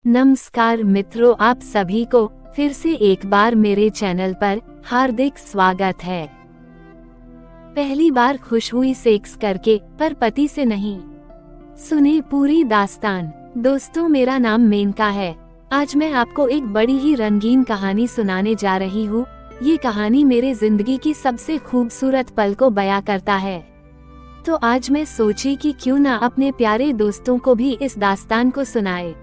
नमस्कार मित्रों, आप सभी को फिर से एक बार मेरे चैनल पर हार्दिक स्वागत है। पहली बार खुश हुई सेक्स करके, पर पति से नहीं। सुने पूरी दास्तान। दोस्तों, मेरा नाम मेनका है। आज मैं आपको एक बड़ी ही रंगीन कहानी सुनाने जा रही हूँ। ये कहानी मेरे जिंदगी की सबसे खूबसूरत पल को बयां करता है। तो आज मैं सोची कि क्यों ना अपने प्यारे दोस्तों को भी इस दास्तान को सुनाए।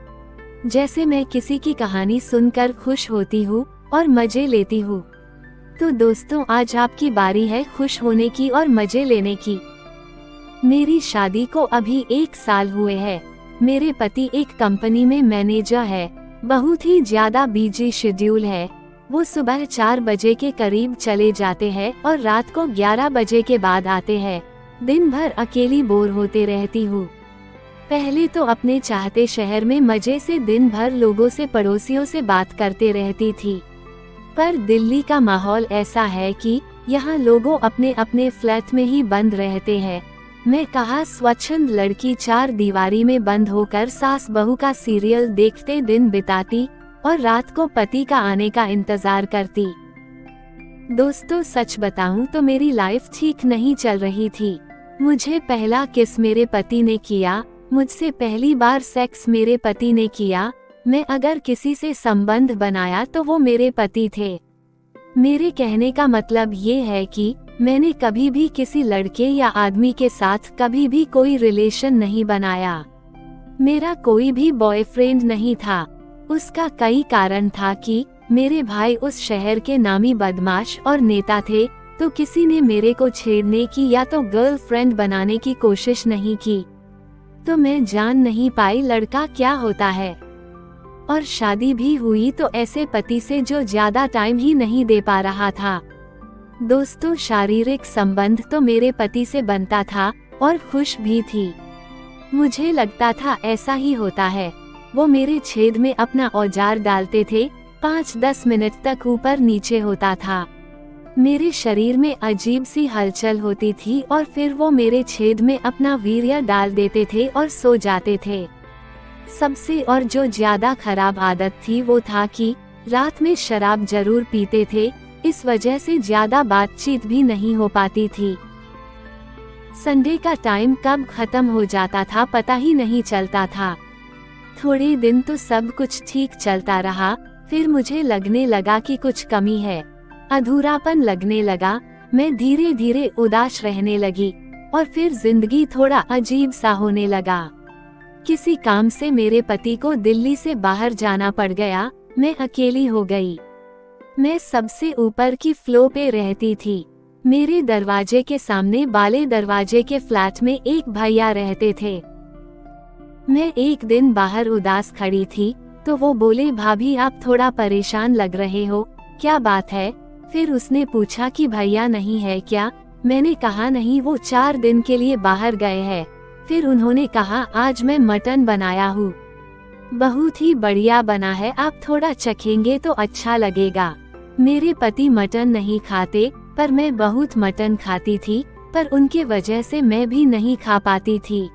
जैसे मैं किसी की कहानी सुनकर खुश होती हूँ और मजे लेती हूँ, तो दोस्तों आज आपकी बारी है खुश होने की और मजे लेने की। मेरी शादी को अभी 1 साल हुए हैं। मेरे पति एक कंपनी में मैनेजर है। बहुत ही ज्यादा बिजी शेड्यूल है। वो सुबह 4 बजे के करीब चले जाते हैं और रात को 11 बजे के बाद आते हैं। दिन भर अकेली बोर होते रहती हूँ। पहले तो अपने चाहते शहर में मजे से दिन भर लोगों से, पड़ोसियों से बात करते रहती थी, पर दिल्ली का माहौल ऐसा है कि यहाँ लोगों अपने अपने फ्लैट में ही बंद रहते हैं। मैं कहा स्वच्छंद लड़की 4 दीवारी में बंद होकर सास बहू का सीरियल देखते दिन बिताती और रात को पति का आने का इंतजार करती। दोस्तों, सच बताऊं तो मेरी लाइफ ठीक नहीं चल रही थी। मुझे पहला किस मेरे पति ने किया, मुझसे पहली बार सेक्स मेरे पति ने किया। मैं अगर किसी से संबंध बनाया तो वो मेरे पति थे। मेरे कहने का मतलब ये है कि मैंने कभी भी किसी लड़के या आदमी के साथ कभी भी कोई रिलेशन नहीं बनाया। मेरा कोई भी बॉयफ्रेंड नहीं था। उसका कई कारण था कि मेरे भाई उस शहर के नामी बदमाश और नेता थे, तो किसी ने मेरे को छेड़ने की या तो गर्लफ्रेंड बनाने की कोशिश नहीं की। तो मैं जान नहीं पाई लड़का क्या होता है। और शादी भी हुई तो ऐसे पति से जो ज्यादा टाइम ही नहीं दे पा रहा था। दोस्तों, शारीरिक संबंध तो मेरे पति से बनता था और खुश भी थी। मुझे लगता था ऐसा ही होता है। वो मेरे छेद में अपना औजार डालते थे। 5-10 मिनट तक ऊपर नीचे होता था। मेरे शरीर में अजीब सी हलचल होती थी और फिर वो मेरे छेद में अपना वीर्य डाल देते थे और सो जाते थे। सबसे और जो ज्यादा खराब आदत थी वो था कि रात में शराब जरूर पीते थे। इस वजह से ज्यादा बातचीत भी नहीं हो पाती थी। संडे का टाइम कब खत्म हो जाता था पता ही नहीं चलता था। थोड़े दिन तो सब कुछ ठीक चलता रहा, फिर मुझे लगने लगा कि कुछ कमी है। अधूरापन लगने लगा। मैं धीरे धीरे उदास रहने लगी और फिर जिंदगी थोड़ा अजीब सा होने लगा। किसी काम से मेरे पति को दिल्ली से बाहर जाना पड़ गया। मैं अकेली हो गई। मैं सबसे ऊपर की फ्लोर पे रहती थी। मेरे दरवाजे के सामने वाले दरवाजे के फ्लैट में एक भैया रहते थे। मैं एक दिन बाहर उदास खड़ी थी तो वो बोले, भाभी आप थोड़ा परेशान लग रहे हो, क्या बात है? फिर उसने पूछा कि भैया नहीं है क्या? मैंने कहा नहीं, वो 4 दिन के लिए बाहर गए हैं। फिर उन्होंने कहा आज मैं मटन बनाया हूँ, बहुत ही बढ़िया बना है, आप थोड़ा चखेंगे तो अच्छा लगेगा। मेरे पति मटन नहीं खाते, पर मैं बहुत मटन खाती थी, पर उनके वजह से मैं भी नहीं खा पाती थी।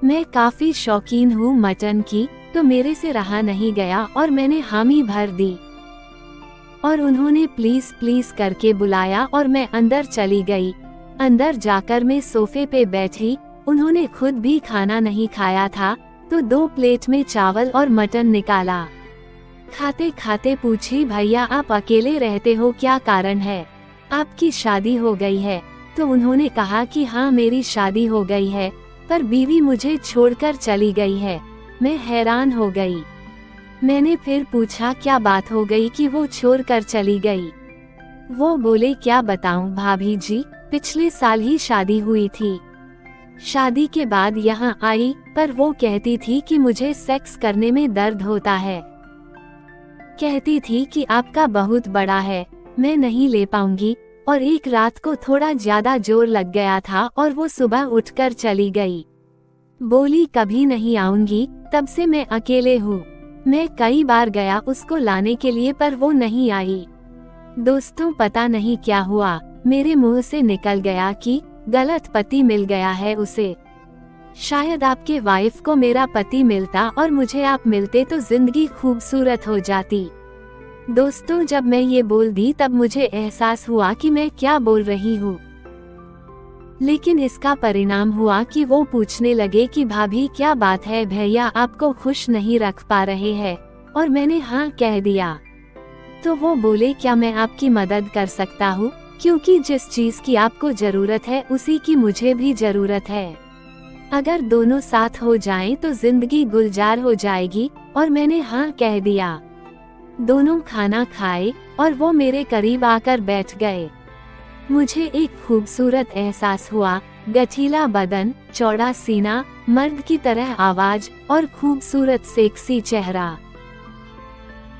मैं काफी शौकीन हूँ मटन की, तो मेरे से रहा नहीं गया और मैंने हामी भर दी और उन्होंने प्लीज प्लीज करके बुलाया और मैं अंदर चली गई। अंदर जाकर मैं सोफे पे बैठी। उन्होंने खुद भी खाना नहीं खाया था, तो 2 प्लेट में चावल और मटन निकाला। खाते खाते पूछी, भैया आप अकेले रहते हो, क्या कारण है? आपकी शादी हो गई है? तो उन्होंने कहा कि हाँ मेरी शादी हो गई है, पर बीवी मुझे छोड़कर चली गई है। मैं हैरान हो गई। मैंने फिर पूछा क्या बात हो गई कि वो छोड़ कर चली गई? वो बोले, क्या बताऊं भाभी जी, पिछले साल ही शादी हुई थी। शादी के बाद यहाँ आई, पर वो कहती थी कि मुझे सेक्स करने में दर्द होता है। कहती थी कि आपका बहुत बड़ा है, मैं नहीं ले पाऊंगी। और एक रात को थोड़ा ज्यादा जोर लग गया था और वो सुबह उठकर चली गई। बोली कभी नहीं आऊंगी। तब से मैं अकेले हूँ। मैं कई बार गया उसको लाने के लिए, पर वो नहीं आई। दोस्तों, पता नहीं क्या हुआ, मेरे मुंह से निकल गया कि गलत पति मिल गया है उसे। शायद आपके वाइफ को मेरा पति मिलता और मुझे आप मिलते तो जिंदगी खूबसूरत हो जाती। दोस्तों, जब मैं ये बोल दी तब मुझे एहसास हुआ कि मैं क्या बोल रही हूँ, लेकिन इसका परिणाम हुआ कि वो पूछने लगे कि भाभी क्या बात है, भैया आपको खुश नहीं रख पा रहे हैं, और मैंने हाँ कह दिया। तो वो बोले क्या मैं आपकी मदद कर सकता हूँ, क्योंकि जिस चीज की आपको जरूरत है उसी की मुझे भी जरूरत है। अगर दोनों साथ हो जाएं तो जिंदगी गुलजार हो जाएगी, और मैंने हाँ कह दिया। दोनों खाना खाए और वो मेरे करीब आकर बैठ गए। मुझे एक खूबसूरत एहसास हुआ, गठीला बदन, चौड़ा सीना, मर्द की तरह आवाज और खूबसूरत सेक्सी चेहरा।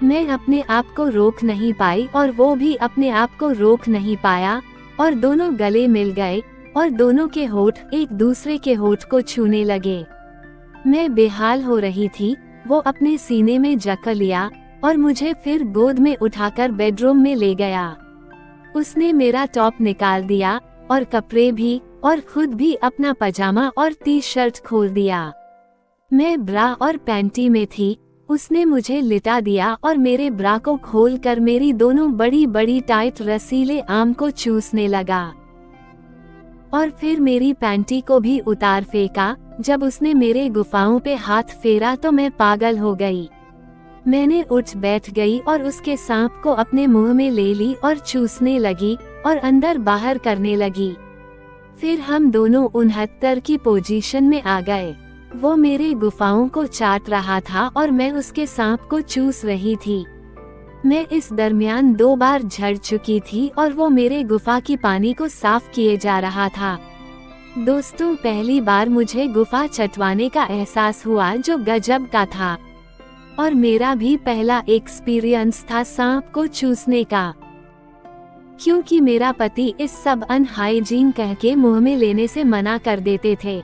मैं अपने आप को रोक नहीं पाई और वो भी अपने आप को रोक नहीं पाया, और दोनों गले मिल गए और दोनों के होठ एक दूसरे के होठ को छूने लगे। मैं बेहाल हो रही थी। वो अपने सीने में जकड़ लिया और मुझे फिर गोद में उठाकर बेडरूम में ले गया। उसने मेरा टॉप निकाल दिया और कपड़े भी, और खुद भी अपना पजामा और टी शर्ट खोल दिया। मैं ब्रा और पैंटी में थी। उसने मुझे लिटा दिया और मेरे ब्रा को खोलकर मेरी दोनों बड़ी बड़ी टाइट रसीले आम को चूसने लगा, और फिर मेरी पैंटी को भी उतार फेंका। जब उसने मेरे गुफाओं पे हाथ फेरा तो मैं पागल हो गई। मैंने उठ बैठ गई और उसके सांप को अपने मुंह में ले ली और चूसने लगी और अंदर बाहर करने लगी। फिर हम दोनों 69 की पोजीशन में आ गए। वो मेरे गुफाओं को चाट रहा था और मैं उसके सांप को चूस रही थी। मैं इस दरमियान 2 बार झड़ चुकी थी और वो मेरे गुफा की पानी को साफ किए जा रहा था। दोस्तों, पहली बार मुझे गुफा चटवाने का एहसास हुआ जो गजब का था, और मेरा भी पहला एक्सपीरियंस था सांप को चूसने का, क्योंकि मेरा पति इस सब अनहाइजीन कह के मुंह में लेने से मना कर देते थे।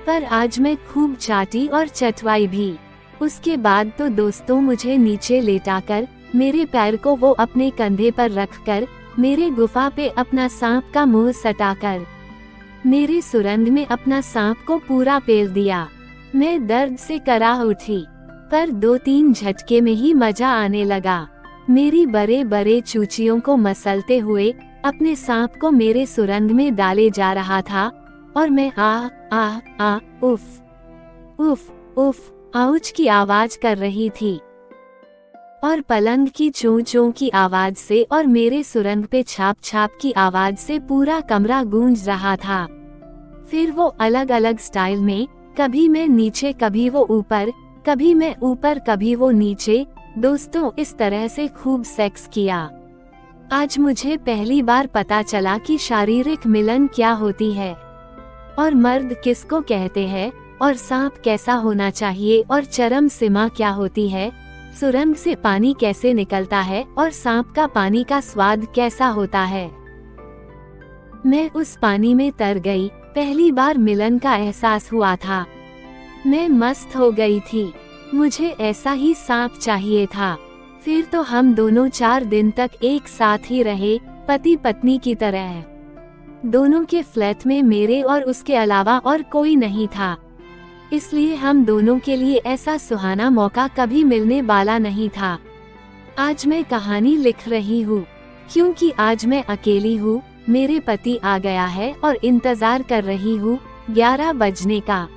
पर आज मैं खूब चाटी और चटवाई भी। उसके बाद तो दोस्तों मुझे नीचे लेटाकर, मेरे पैर को वो अपने कंधे पर रखकर, मेरे गुफा पे अपना सांप का मुंह सटाकर मेरे सुरंग में अपना सांप को पूरा पेल दिया। मैं दर्द से कराह उठी, पर 2-3 झटके में ही मजा आने लगा। मेरी बड़े बड़े चूचियों को मसलते हुए अपने सांप को मेरे सुरंग में डाले जा रहा था, और मैं आ उफ उफ उफ आउच की आवाज कर रही थी, और पलंग की चों चों की आवाज से और मेरे सुरंग पे छाप छाप की आवाज से पूरा कमरा गूंज रहा था। फिर वो अलग अलग स्टाइल में, कभी मैं नीचे कभी वो ऊपर, कभी मैं ऊपर कभी वो नीचे, दोस्तों इस तरह से खूब सेक्स किया। आज मुझे पहली बार पता चला कि शारीरिक मिलन क्या होती है, और मर्द किसको कहते हैं, और सांप कैसा होना चाहिए, और चरम सीमा क्या होती है, सुरंग से पानी कैसे निकलता है, और सांप का पानी का स्वाद कैसा होता है। मैं उस पानी में तर गई। पहली बार मिलन का एहसास हुआ था। मैं मस्त हो गई थी। मुझे ऐसा ही सांप चाहिए था। फिर तो हम दोनों 4 दिन तक एक साथ ही रहे, पति पत्नी की तरह। दोनों के फ्लैट में मेरे और उसके अलावा और कोई नहीं था, इसलिए हम दोनों के लिए ऐसा सुहाना मौका कभी मिलने वाला नहीं था। आज मैं कहानी लिख रही हूँ, क्योंकि आज मैं अकेली हूँ। मेरे पति आ गया है और इंतजार कर रही हूँ 11 बजने का।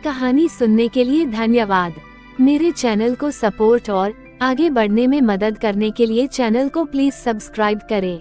कहानी सुनने के लिए धन्यवाद। मेरे चैनल को सपोर्ट और आगे बढ़ने में मदद करने के लिए चैनल को प्लीज सब्सक्राइब करें।